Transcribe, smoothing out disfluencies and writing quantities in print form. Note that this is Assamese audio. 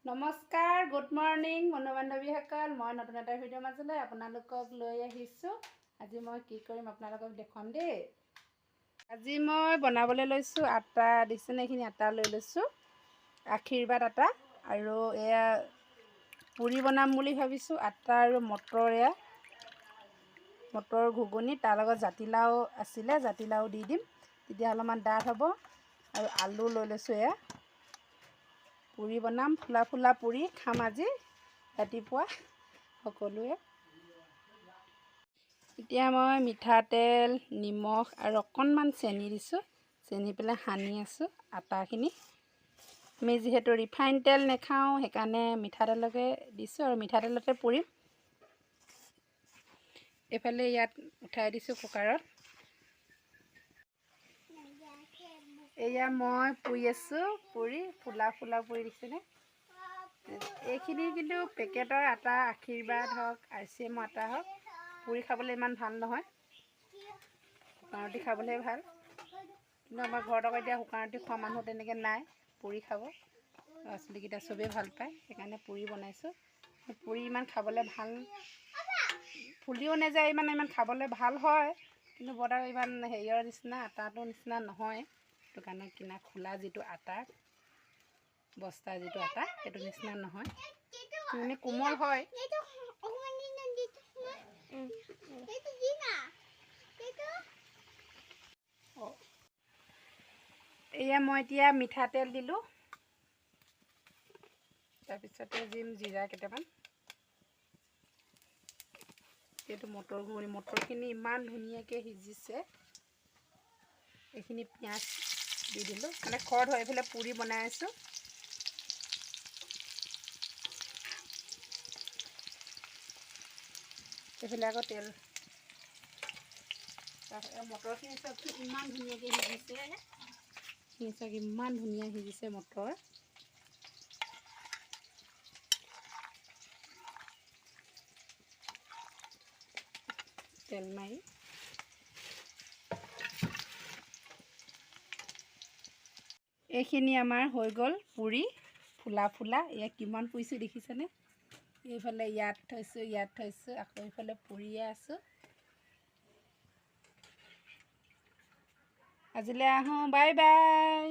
নমস্কাৰ, গুড মৰ্ণিং বন্ধু বান্ধৱীসকল। মই নতুন এটা ভিডিঅ' মাজলৈ আপোনালোকক লৈ আহিছোঁ। আজি মই কি কৰিম আপোনালোকক দেখুৱাম দেই। আজি মই বনাবলৈ লৈছোঁ আটা দিছেনে, এইখিনি আটা লৈ লৈছোঁ, আশীৰ্বাদ আটা। আৰু এয়া পুৰি বনাম বুলি ভাবিছোঁ। আটা আৰু মটৰ, এয়া মটৰ ঘুগুনি, তাৰ লগত জাতিলাও আছিলে, জাতিলাও দি দিম, তেতিয়া অলপমান ডাঠ হ'ব। আৰু আলু লৈ লৈছোঁ, এয়া পুৰি বনাম, ফুলা ফুলা পুৰি খাম আজি ৰাতিপুৱা সকলোৱে। এতিয়া মই মিঠাতেল, নিমখ আৰু অকণমান চেনি দিছোঁ, চেনি পেলাই সানি আছোঁ আটাখিনি। আমি যিহেতু ৰিফাইন তেল নাখাওঁ, সেইকাৰণে মিঠাতেলকে দিছোঁ আৰু মিঠাতেলতে পুৰিম। এইফালে ইয়াত উঠাই দিছোঁ কুকাৰত। এয়া মই পুৰি আছোঁ, পুৰি ফুলা ফুলা পুৰি দিছেনে। এইখিনি কিন্তু পেকেটৰ আটা, আশীৰ্বাদ হওক, RCM আটা হওক, পুৰি খাবলৈ ইমান ভাল নহয়, শুকান ৰুটি খাবলৈহে ভাল। কিন্তু আমাৰ ঘৰত আকৌ এতিয়া শুকান ৰুটি খোৱা মানুহ তেনেকৈ নাই, পুৰি খাব। ল'ৰা ছোৱালীকেইটা চবেই ভাল পায়, সেইকাৰণে পুৰি বনাইছোঁ। পুৰি ইমান খাবলৈ ভাল, ফুলিও নাযায়, ইমান খাবলৈ ভাল হয়, কিন্তু বৰ ইমান হেৰিয়ৰ নিচিনা আটাটোৰ নিচিনা নহয়। দোকানত কিনা খোলা যিটো আটা, বস্তাৰ যিটো আটা, সেইটো নিচিনা নহয়, মানে কোমল হয়। এয়া মই এতিয়া মিঠাতেল দিলোঁ, তাৰপিছতে দিম জিৰা কেইটামান। এইটো মটৰ ঘুগুনি, মটৰখিনি ইমান ধুনীয়াকৈ সিজিছে। এইখিনি পিঁয়াজ দি দিলোঁ, মানে খৰ ধৰি পেলাই পুৰি বনাই আছোঁ। এইফালে আকৌ তেল, মটৰখিনি চাওকচোন ইমান ধুনীয়াকৈ সিজিছে, চাওক ইমান ধুনীয়া সিজিছে মটৰ। তেল মাৰি এইখিনি আমাৰ হৈ গ'ল পুৰি ফুলা ফুলা। এয়া কিমান পুৰিছোঁ দেখিছেনে। এইফালে ইয়াত থৈছোঁ, আকৌ এইফালে পুৰিয়ে আছোঁ। আজিলৈ আহোঁ, বাই বাই।